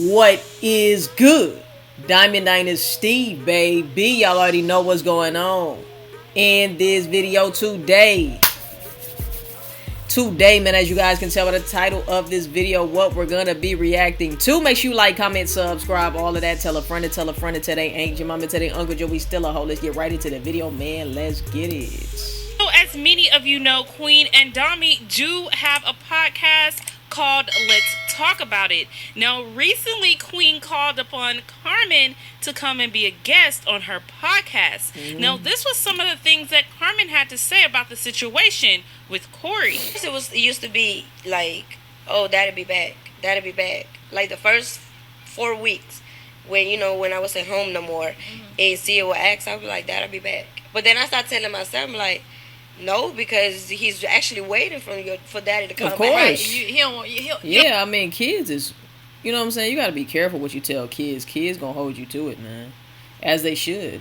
What is good? Diamond Dynasty, baby. Y'all already know what's going on in this video today. Man, as you guys can tell by the title of this video, what we're gonna be reacting to. Make sure you like, comment, subscribe, all of that. Tell a friend to tell a friend to tell they ain't your mama, tell they Uncle Joe. We still a hoe. Let's get right into the video, man. Let's get it. So, as many of you know, Queen and Dami do have a podcast called Let's Talk About It. Now, recently, Queen called upon Carmen to come and be a guest on her podcast. Now, this was some of the things that Carmen had to say about the situation with Corey. It used to be like, oh, dad'll be back. Like the first 4 weeks when I wasn't home no more, and Sia would ask, I was like, dad'll be back. But then I started telling myself, I'm like, no, because he's actually waiting for daddy to come back. Of course. Right. Yeah, I mean, kids is, you know what I'm saying? You got to be careful what you tell kids. Kids going to hold you to it, man. As they should.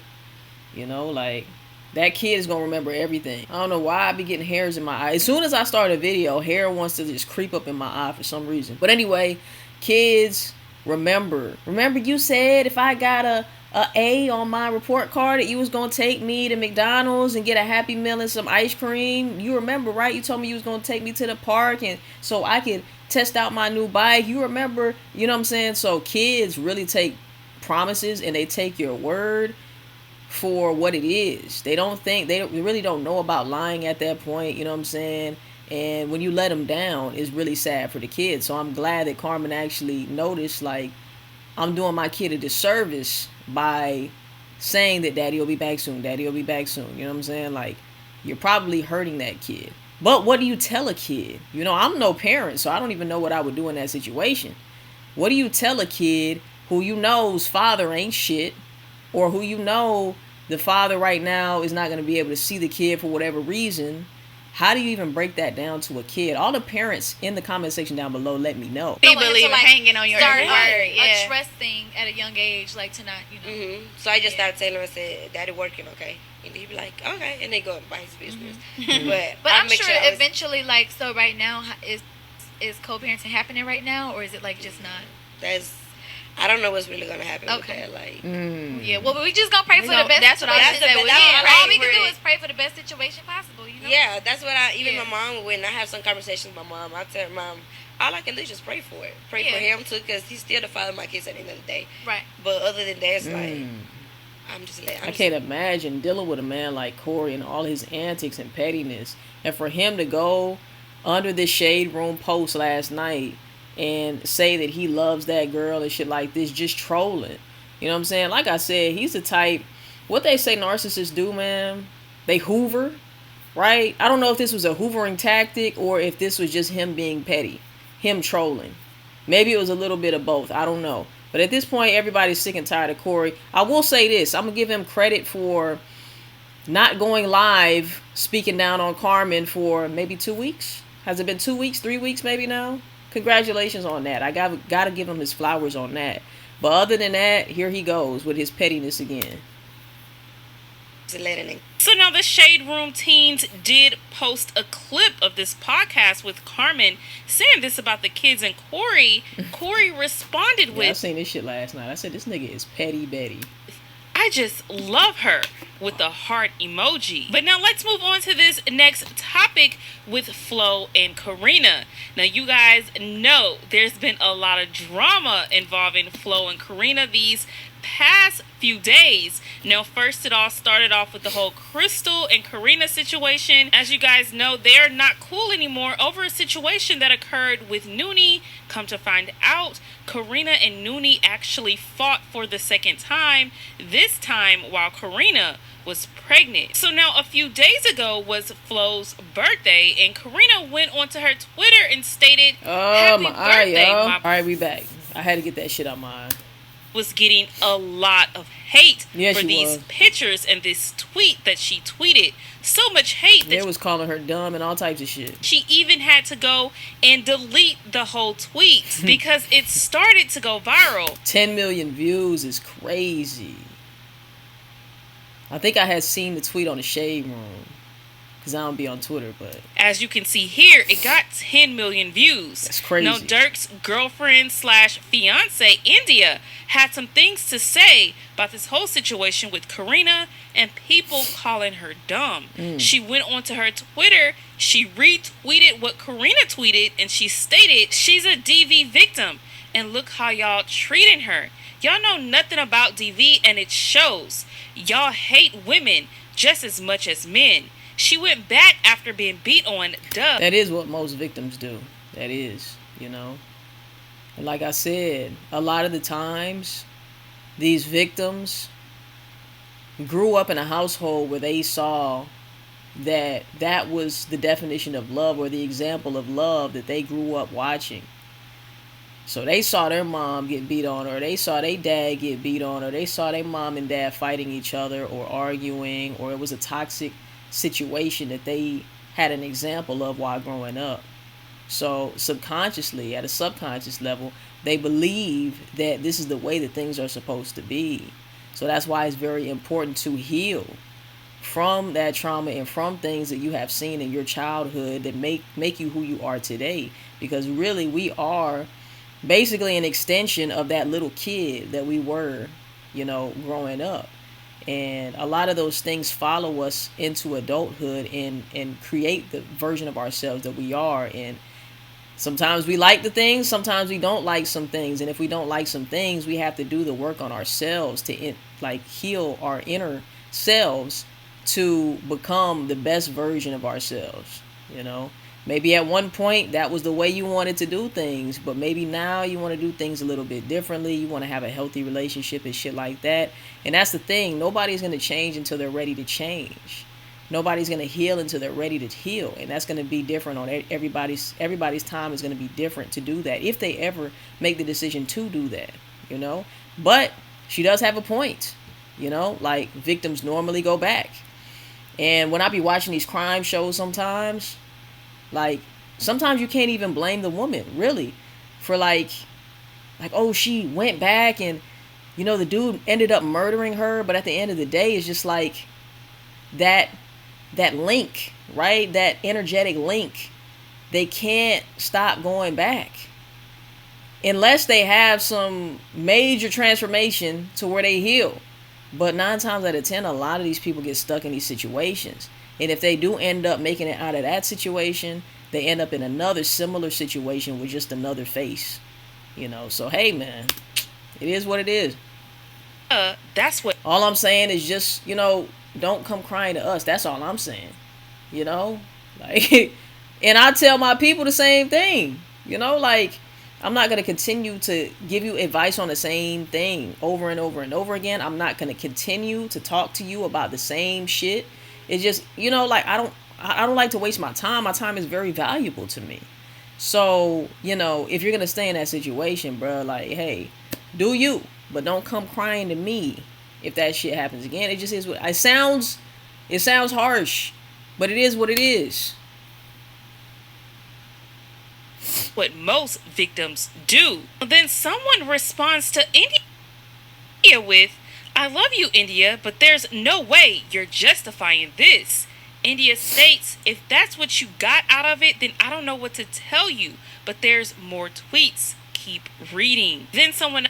You know, like, that kid is going to remember everything. I don't know why I be getting hairs in my eye. As soon as I start a video, hair wants to just creep up in my eye for some reason. But anyway, kids, remember you said if I got a A on my report card that you was gonna take me to McDonald's and get a Happy Meal and some ice cream. You remember, right? You told me you was gonna take me to the park and so I could test out my new bike. You remember, you know what I'm saying? So kids really take promises and they take your word for what it is. They really don't know about lying at that point, you know what I'm saying? And when you let them down, it's really sad for the kids. So I'm glad that Carmen actually noticed, like, I'm doing my kid a disservice by saying that daddy will be back soon. You know what I'm saying? Like, you're probably hurting that kid. But what do you tell a kid? You know, I'm no parent, so I don't even know what I would do in that situation. What do you tell a kid who you know's father ain't shit, or who you know the father right now is not going to be able to see the kid for whatever reason? How do you even break that down to a kid? All the parents in the comment section down below, let me know. They believe in hanging on your start every word. a trust thing at a young age, like to not, So I just started telling him, I said, daddy working, okay? And he'd be like, okay, and they go about his business. But I'm sure eventually, like, so right now, is co-parenting happening right now, or is it like just not? I don't know what's really gonna happen. Okay. With that, like. Yeah. Well, we just gonna pray for the best. That's what I was saying. All we can do is pray for the best situation possible. You know. Yeah, that's what my mom, when I have some conversations with my mom, I tell her, Mom, all I can do is just pray for it. Pray for him too, because he's still the father of my kids at the end of the day. Right. But other than that, it's like, I can't imagine dealing with a man like Corey and all his antics and pettiness, and for him to go under the Shade Room post last night and say that he loves that girl and shit like this, just trolling. You know what I'm saying? Like I said, he's the type, what they say narcissists do, man, they hoover, right? I don't know if this was a hoovering tactic or if this was just him being petty, him trolling. Maybe it was a little bit of both. I don't know. But at this point, everybody's sick and tired of Corey. I will say this. I'm going to give him credit for not going live, speaking down on Carmen for maybe 2 weeks. Has it been 2 weeks, 3 weeks maybe now? Congratulations on that. I got to give him his flowers on that. But other than that, here he goes with his pettiness again. So now the Shade Room teens did post a clip of this podcast with Carmen saying this about the kids and Corey. Corey responded with, I seen this shit last night. I said, this nigga is petty Betty. I just love her, with the heart emoji. But now let's move on to this next topic with Flo and Karina. Now you guys know there's been a lot of drama involving Flo and Karina these past few days. Now first it all started off with the whole Crystal and Karina situation. As you guys know, they're not cool anymore over a situation that occurred with Noonie. Come to find out, Karina and Noonie actually fought for the second time, this time while Karina was pregnant. So now a few days ago was Flo's birthday, and Karina went onto her Twitter and stated, happy birthday, all right, we back. I had to get that shit out my eye. Was getting a lot of hate for these pictures and this tweet that she tweeted. So much hate that they was calling her dumb and all types of shit. She even had to go and delete the whole tweet because it started to go viral. 10 million views is crazy. I think I had seen the tweet on the Shade Room. because I don't be on Twitter, but As you can see here, it got 10 million views. that's crazy. Now, Dirk's girlfriend slash fiance, India, had some things to say about this whole situation with Carena and people calling her dumb. She went onto her Twitter, she retweeted what Carena tweeted, and she stated she's a DV victim. And look how y'all treating her. Y'all know nothing about DV, and it shows. Y'all hate women just as much as men. She went back after being beat on. Duh. That is what most victims do. That is, you know. And like I said, a lot of the times, these victims grew up in a household where they saw that was the definition of love, or the example of love that they grew up watching. So they saw their mom get beat on, or they saw their dad get beat on, or they saw their mom and dad fighting each other or arguing, or it was a toxic situation that they had an example of while growing up. So subconsciously, at a subconscious level, they believe that this is the way that things are supposed to be. So that's why it's very important to heal from that trauma and from things that you have seen in your childhood that make you who you are today. Because really, we are basically an extension of that little kid that we were, you know, growing up. And a lot of those things follow us into adulthood and create the version of ourselves that we are. And sometimes we like the things, sometimes we don't like some things. And if we don't like some things, we have to do the work on ourselves to heal our inner selves to become the best version of ourselves, you know. Maybe at one point that was the way you wanted to do things, but maybe now you want to do things a little bit differently. You want to have a healthy relationship and shit like that. And that's the thing. Nobody's going to change until they're ready to change. Nobody's going to heal until they're ready to heal. And that's going to be different on everybody's time is going to be different to do that, if they ever make the decision to do that, you know. But she does have a point, you know, like victims normally go back. And when I be watching these crime shows sometimes, like, sometimes you can't even blame the woman, really, for like, oh, she went back and, you know, the dude ended up murdering her. But at the end of the day, it's just like that link, right? That energetic link. They can't stop going back unless they have some major transformation to where they heal. But 9 times out of 10, a lot of these people get stuck in these situations. And if they do end up making it out of that situation, they end up in another similar situation with just another face, you know. So, hey, man, it is what it is. That's what. All I'm saying is just, you know, don't come crying to us. That's all I'm saying, you know. Like, and I tell my people the same thing, you know, like, I'm not going to continue to give you advice on the same thing over and over and over again. I'm not going to continue to talk to you about the same shit. It's just, you know, like, I don't like to waste my time. My time is very valuable to me. So, you know, if you're going to stay in that situation, bro, like, hey, do you, but don't come crying to me if that shit happens again. It just is what it sounds harsh, but it is what it is. What most victims do. Then someone responds to India with, "I love you, India, but there's no way you're justifying this." India states, "If that's what you got out of it, then I don't know what to tell you, but there's more tweets. Keep reading." Then someone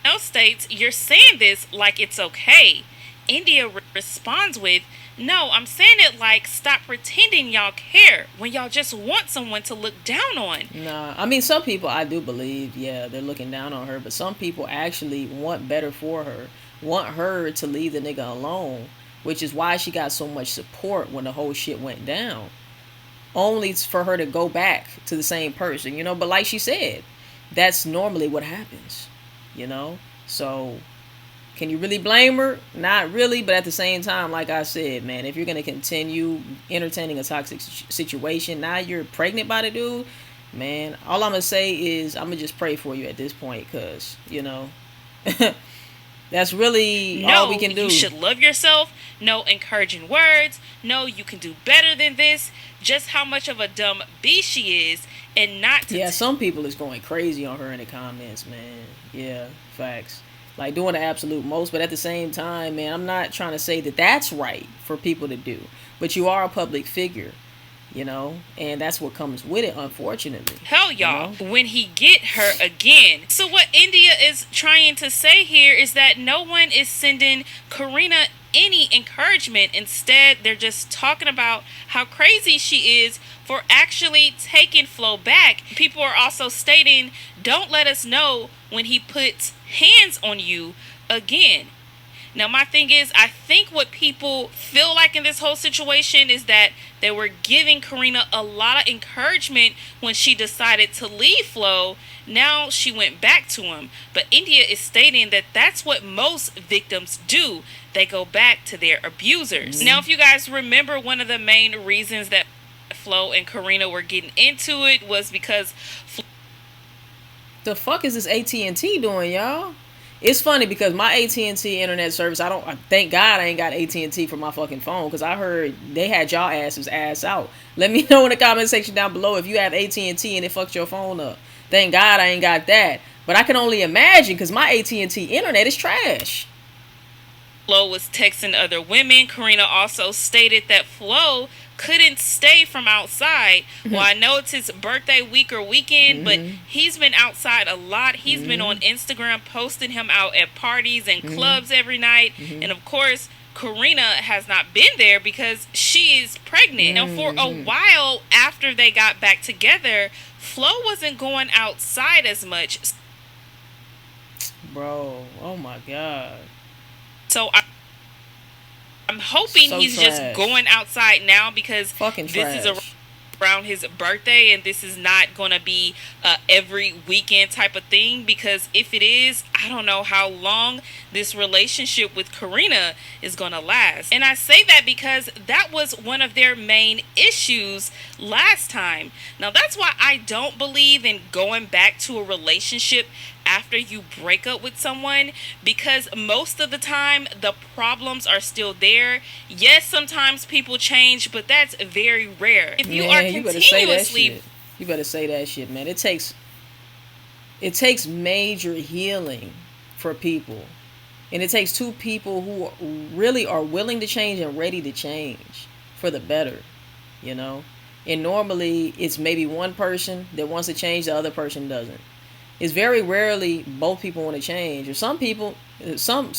else states, "You're saying this like it's okay." India responds with, "No, I'm saying it like, stop pretending y'all care when y'all just want someone to look down on." Nah, I mean, some people I do believe, yeah, they're looking down on her, but some people actually want better for her, want her to leave the nigga alone, which is why she got so much support when the whole shit went down, only for her to go back to the same person, you know. But like she said, that's normally what happens, you know. So can you really blame her? Not really, but at the same time, like I said, man, if you're going to continue entertaining a toxic situation, now you're pregnant by the dude, man, all I'm going to say is I'm going to just pray for you at this point, because, you know, that's really all we can do. You should love yourself. No encouraging words. No, you can do better than this. Just how much of a dumb bee she is, and not to... Yeah, some people is going crazy on her in the comments, man. Yeah, facts. like doing the absolute most. But at the same time, man, I'm not trying to say that that's right for people to do, but you are a public figure, you know, and that's what comes with it, unfortunately. Hell, y'all, You know? when he get her again. So what India is trying to say here is that no one is sending Carena any encouragement. Instead, they're just talking about how crazy she is for actually taking Flo back. People are also stating, don't let us know when he puts hands on you again. Now, my thing is, I think what people feel like in this whole situation is that they were giving Carena a lot of encouragement when she decided to leave Flo. Now she went back to him. But India is stating that that's what most victims do. They go back to their abusers. Now, if you guys remember, one of the main reasons that Flo and Carena were getting into it was because The fuck is this AT&T doing, y'all? It's funny because my AT&T internet service, thank God I ain't got AT&T for my fucking phone, because I heard they had y'all asses ass out. Let me know in the comment section down below if you have AT&T and it fucked your phone up. Thank God I ain't got that. But I can only imagine because my AT&T internet is trash. Flo was texting other women. Carena also stated that Flo couldn't stay from outside. Well, I know it's his birthday week or weekend, but he's been outside a lot. He's been on Instagram posting him out at parties and clubs every night. And of course, Carena has not been there because she is pregnant. Now, for a while after they got back together, Flo wasn't going outside as much. Bro, oh my God. So I'm hoping So he's trash. just going outside now, because Fucking this trash. is around his birthday and this is not going to be every weekend type of thing, because if it is, I don't know how long this relationship with Carena is going to last. And I say that because that was one of their main issues last time. Now, that's why I don't believe in going back to a relationship after you break up with someone, because most of the time the problems are still there. Yes, sometimes people change, but that's very rare. If you are continuously, you better say that shit, man. It takes major healing for people, and it takes two people who really are willing to change and ready to change for the better, you know. And normally it's maybe one person that wants to change, the other person doesn't. It's very rarely both people want to change, or some people, some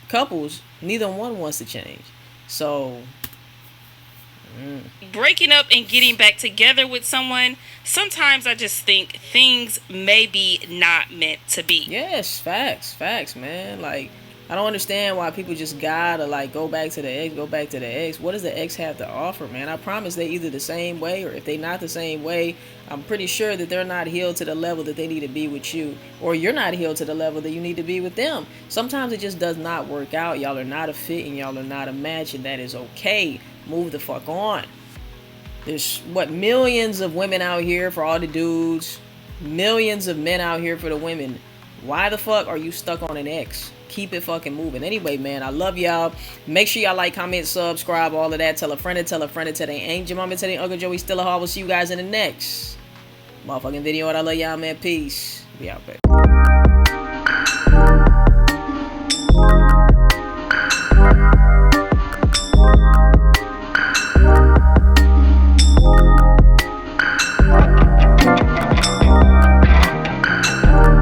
couples, neither one wants to change. So breaking up and getting back together with someone, sometimes I just think things may be not meant to be. yes, facts, man. Like, I don't understand why people just gotta like go back to the ex. What does the ex have to offer, man? I promise they either the same way, or if they not the same way, I'm pretty sure that they're not healed to the level that they need to be with you, or you're not healed to the level that you need to be with them. Sometimes it just does not work out. Y'all are not a fit and y'all are not a match, and that is okay. Move the fuck on. There's millions of women out here for all the dudes, millions of men out here for the women. Why the fuck are you stuck on an ex? Keep it fucking moving. Anyway, man, I love y'all. Make sure y'all like, comment, subscribe, all of that. Tell a friend, tell they ain't your mama, tell they Uncle Joey still a hard. We'll see you guys in the next motherfucking video. And I love y'all, man. Peace. We out, baby.